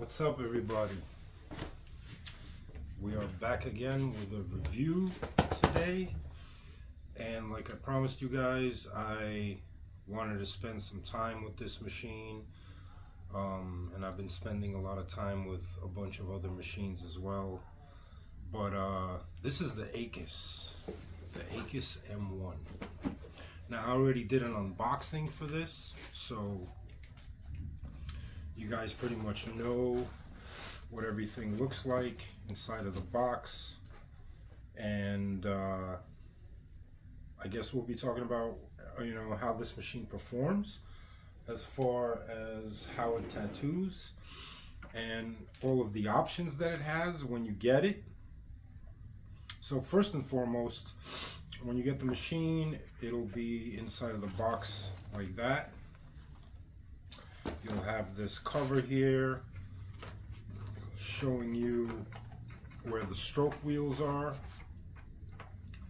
What's up, everybody? We are back again with a review today, and like I promised you guys, I wanted to spend some time with this machine, and I've been spending a lot of time with a bunch of other machines as well, but this is the Acus M1. Now, I already did an unboxing for this, so you guys pretty much know what everything looks like inside of the box, and I guess we'll be talking about how this machine performs as far as how it tattoos and all of the options that it has when you get it. So first and foremost, when you get the machine, it'll be inside of the box like that. You'll have this cover here showing you where the stroke wheels are,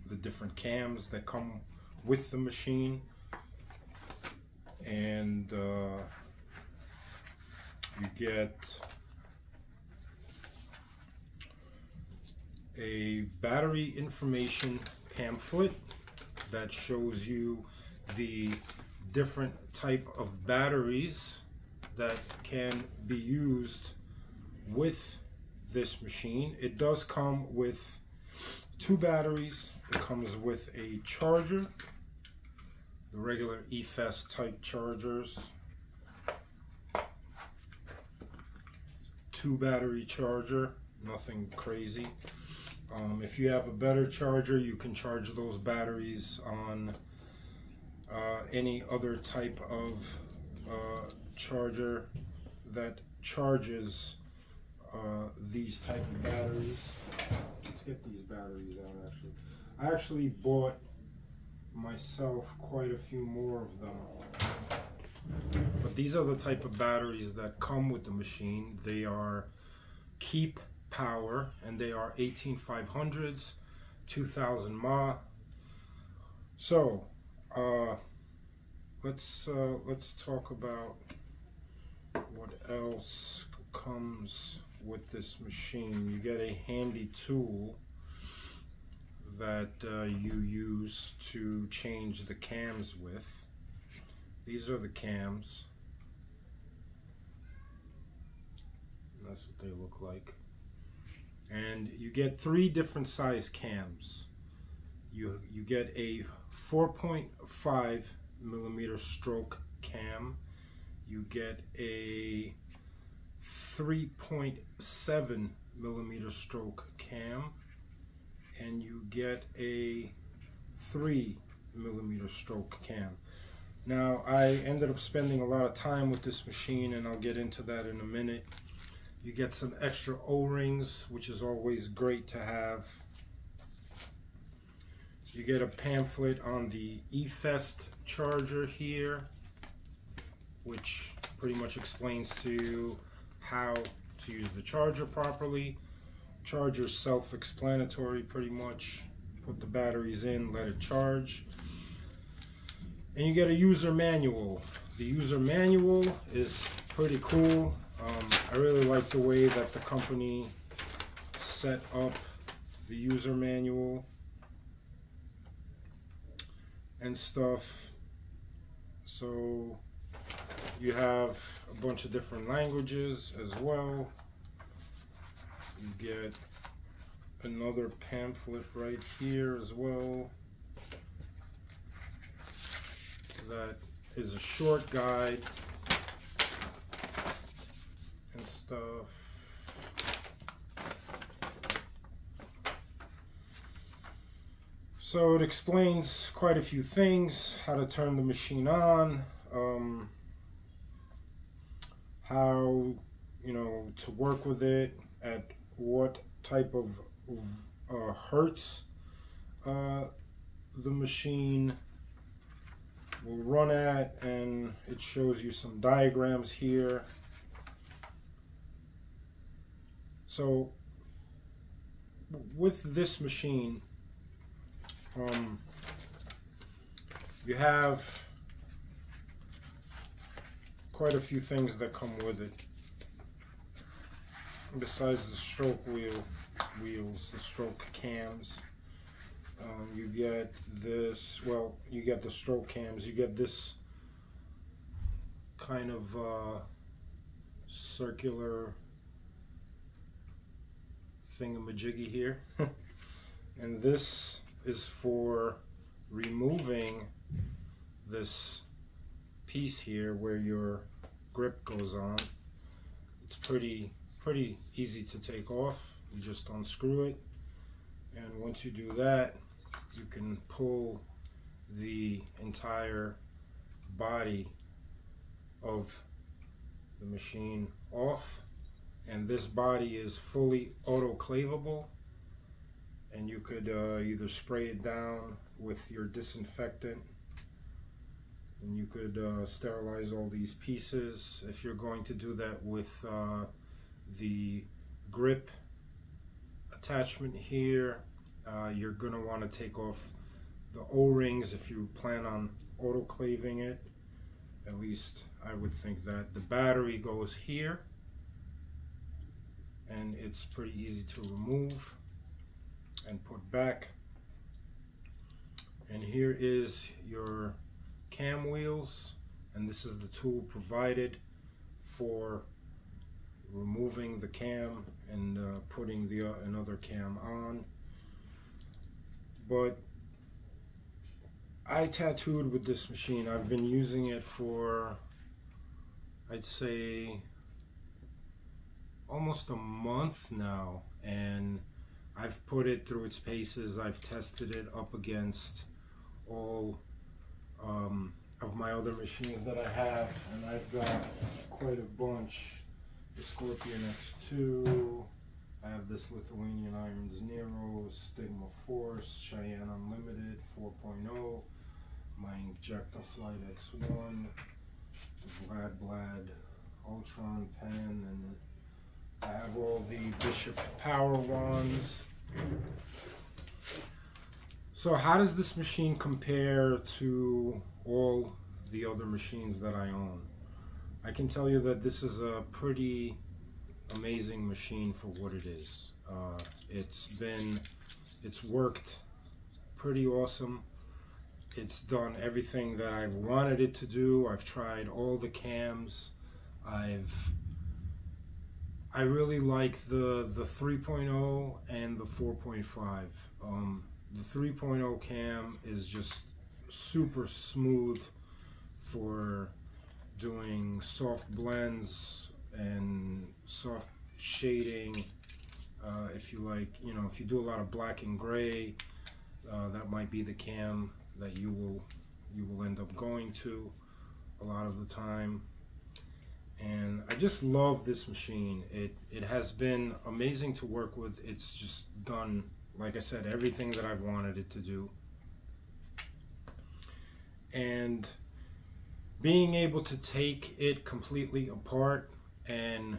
the different cams that come with the machine, and you get a battery information pamphlet that shows you the different type of batteries that can be used with this machine. It does come with two batteries. It comes with a charger, the regular EFES type chargers, 2-battery charger, nothing crazy. If you have a better charger, you can charge those batteries on any other type of charger that charges these type of batteries. Let's get these batteries out. I actually bought myself quite a few more of them, but these are the type of batteries that come with the machine. They are Keep Power, and they are 18500s, 2000 mAh. So let's talk about what else comes with this machine. You get a handy tool that you use to change the cams with. These are the cams. That's what they look like. And you get 3 different size cams. You get a 4.5 millimeter stroke cam. You get a 3.7 millimeter stroke cam, and you get a 3 millimeter stroke cam. Now, I ended up spending a lot of time with this machine, and I'll get into that in a minute. You get some extra O-rings, which is always great to have. You get a pamphlet on the EFES charger here, which pretty much explains to you how to use the charger properly. Charger's self-explanatory pretty much. Put the batteries in, let it charge. And you get a user manual. The user manual is pretty cool. I really like the way that the company set up the user manual and stuff. So you have a bunch of different languages as well. You get another pamphlet right here as well. That is a short guide and stuff. So it explains quite a few things: how to turn the machine on, how to work with it, at what type of hertz the machine will run at, and it shows you some diagrams here. So with this machine, you have quite a few things that come with it. besides the stroke wheels, the stroke cams, you get this, well, you get the stroke cams, you get this kind of circular thingamajiggy here. And this is for removing this piece here where your grip goes on. It's pretty easy to take off. You just unscrew it, and once you do that, you can pull the entire body of the machine off. And this body is fully autoclavable, and you could either spray it down with your disinfectant, and you could sterilize all these pieces. If you're going to do that with the grip attachment here, you're going to want to take off the O-rings if you plan on autoclaving it. At least I would think that. The battery goes here, and it's pretty easy to remove and put back. And here is your cam wheels, and this is the tool provided for removing the cam and putting the another cam on. But I tattooed with this machine. I've been using it for, I'd say, almost a month now, and I've put it through its paces. I've tested it up against all of my other machines that I have, and I've got quite a bunch. The Scorpion X2, I have this Lithuanian Irons Nero, Stigma Force, Cheyenne Unlimited 4.0, my Inkjecta Flight X1, the Vlad Ultron pen, and I have all the Bishop Power wands. So how does this machine compare to all the other machines that I own? I can tell you that this is a pretty amazing machine for what it is. It's worked pretty awesome. It's done everything that I've wanted it to do. I've tried all the cams. I really like the 3.0 and the 4.5. The 3.0 cam is just super smooth for doing soft blends and soft shading. If you like, if you do a lot of black and gray, that might be the cam that you will end up going to a lot of the time. And I just love this machine. It has been amazing to work with. It's just done, like I said, everything that I've wanted it to do. And being able to take it completely apart and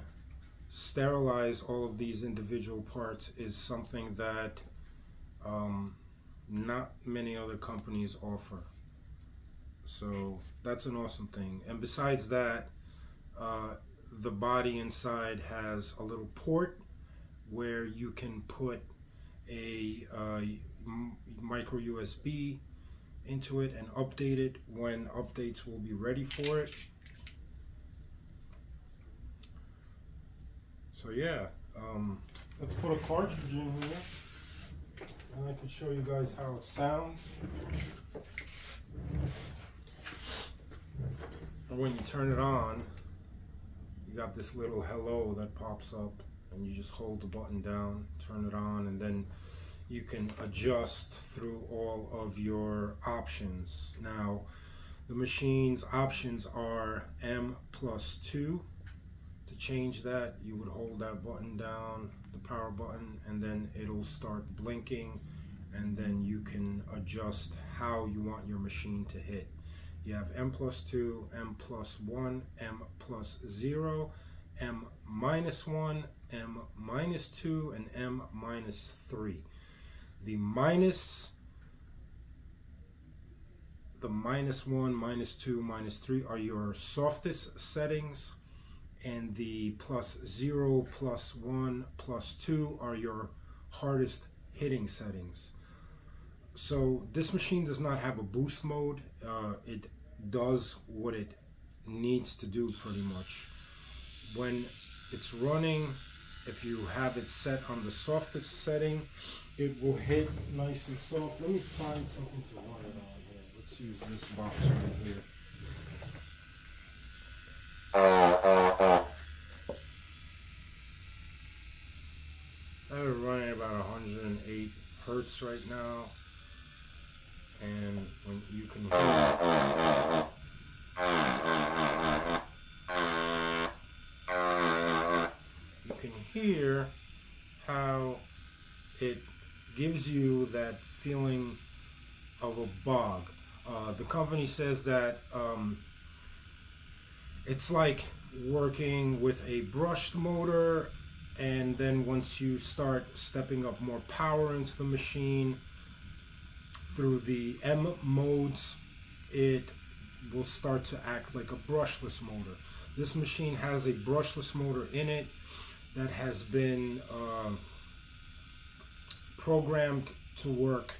sterilize all of these individual parts is something that not many other companies offer. So that's an awesome thing. And besides that, the body inside has a little port where you can put a micro USB into it and update it when updates will be ready for it. So yeah, let's put a cartridge in here and I can show you guys how it sounds. And when you turn it on, you got this little hello that pops up, and you just hold the button down, turn it on, and then you can adjust through all of your options. Now, the machine's options are M+2. To change that, you would hold that button down, the power button, and then it'll start blinking, and then you can adjust how you want your machine to hit. You have M+2, M+1, M+0, M-1, M-2, and M-3. The -1, -2, -3 are your softest settings, and the +0, +1, +2 are your hardest hitting settings. So this machine does not have a boost mode. It does what it needs to do pretty much. When it's running, if you have it set on the softest setting, it will hit nice and soft. Let me find something to run it on here. Let's use this box right here. I'm running about 108 hertz right now, and when you can hear how it gives you that feeling of a bog. The company says that it's like working with a brushed motor, and then once you start stepping up more power into the machine through the M modes, it will start to act like a brushless motor. This machine has a brushless motor in it that has been programmed to work,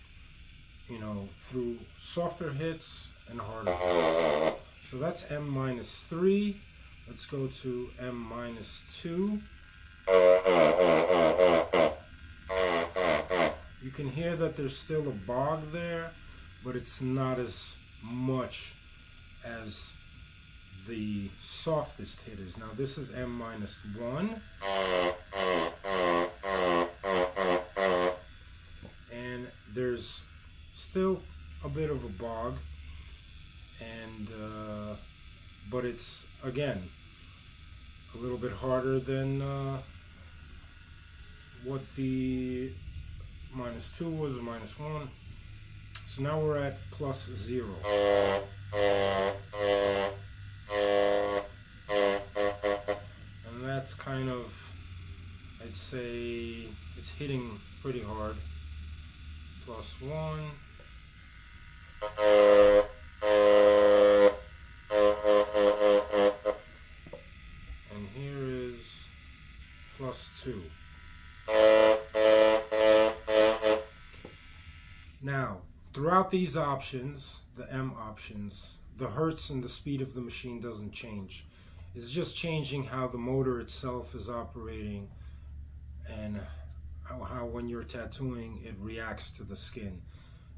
you know, through softer hits and harder hits. So that's M-3. Let's go to M-2. You can hear that there's still a bog there, but it's not as much as the softest hit is. Now this is M-1. And there's still a bit of a bog, and but it's again a little bit harder than what the -2 was, or -1. So now we're at +0. And that's kind of, I'd say it's hitting pretty hard. +1. And here is +2. Now, throughout these options, the M options, the hertz and the speed of the machine doesn't change. It's just changing how the motor itself is operating, and how when you're tattooing it reacts to the skin.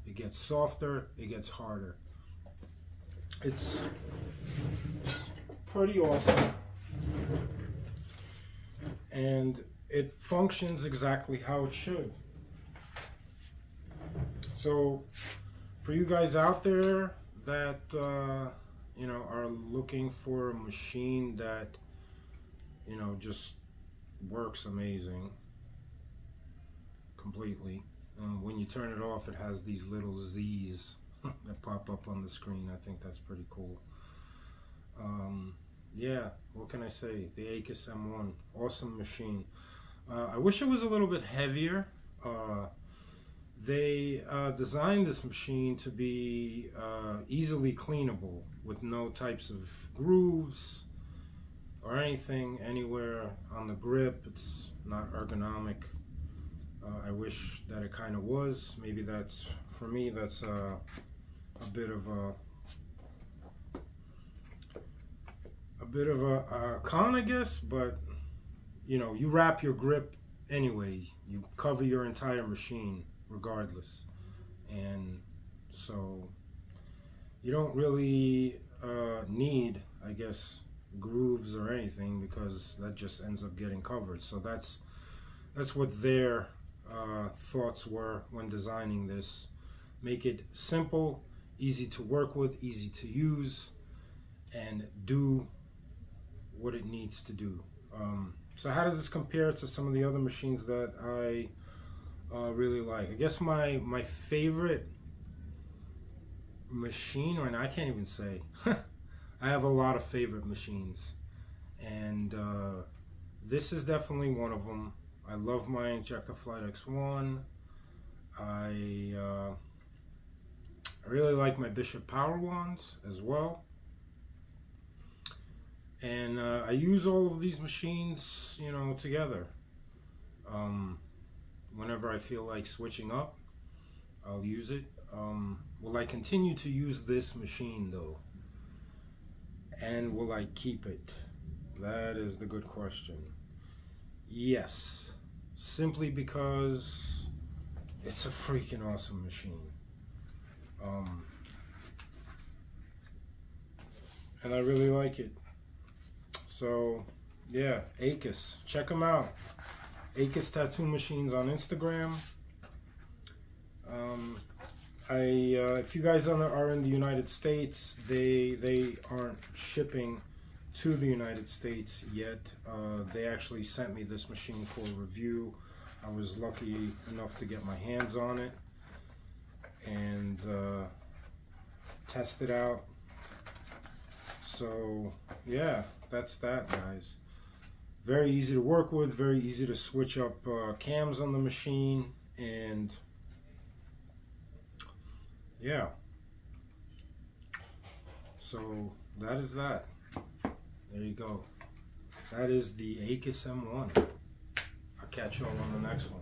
It gets softer, it gets harder. It's pretty awesome, and it functions exactly how it should. So for you guys out there that you know, are looking for a machine that, you know, just works amazing completely, when you turn it off, it has these little Z's that pop up on the screen. I think that's pretty cool. Yeah, what can I say? The Acus M1, awesome machine. I wish it was a little bit heavier. They designed this machine to be easily cleanable, with no types of grooves or anything anywhere on the grip. It's not ergonomic. I wish that it kind of was. Maybe that's, for me, that's a bit of a con, I guess. But you know, you wrap your grip anyway. You cover your entire machine regardless, and so you don't really need, I guess, grooves or anything, because that just ends up getting covered. So that's what their thoughts were when designing this. Make it simple, easy to work with, easy to use, and do what it needs to do. So how does this compare to some of the other machines that I really like? I guess my favorite machine, and I can't even say. I have a lot of favorite machines, and this is definitely one of them. I love my Injectaflight X1. I really like my Bishop Power Wands as well. And I use all of these machines, you know, together. Whenever I feel like switching up, I'll use it. Will I continue to use this machine though? And will I keep it? That is the good question. Yes, simply because it's a freaking awesome machine. And I really like it. So yeah, Acus, check them out. Acus Tattoo Machines on Instagram. If you guys are in the United States, they aren't shipping to the United States yet. They actually sent me this machine for review. I was lucky enough to get my hands on it and test it out. So yeah, that's that, guys. Very easy to work with, very easy to switch up cams on the machine, and yeah. So that is that. There you go. That is the Acus M1. I'll catch you all on the next one.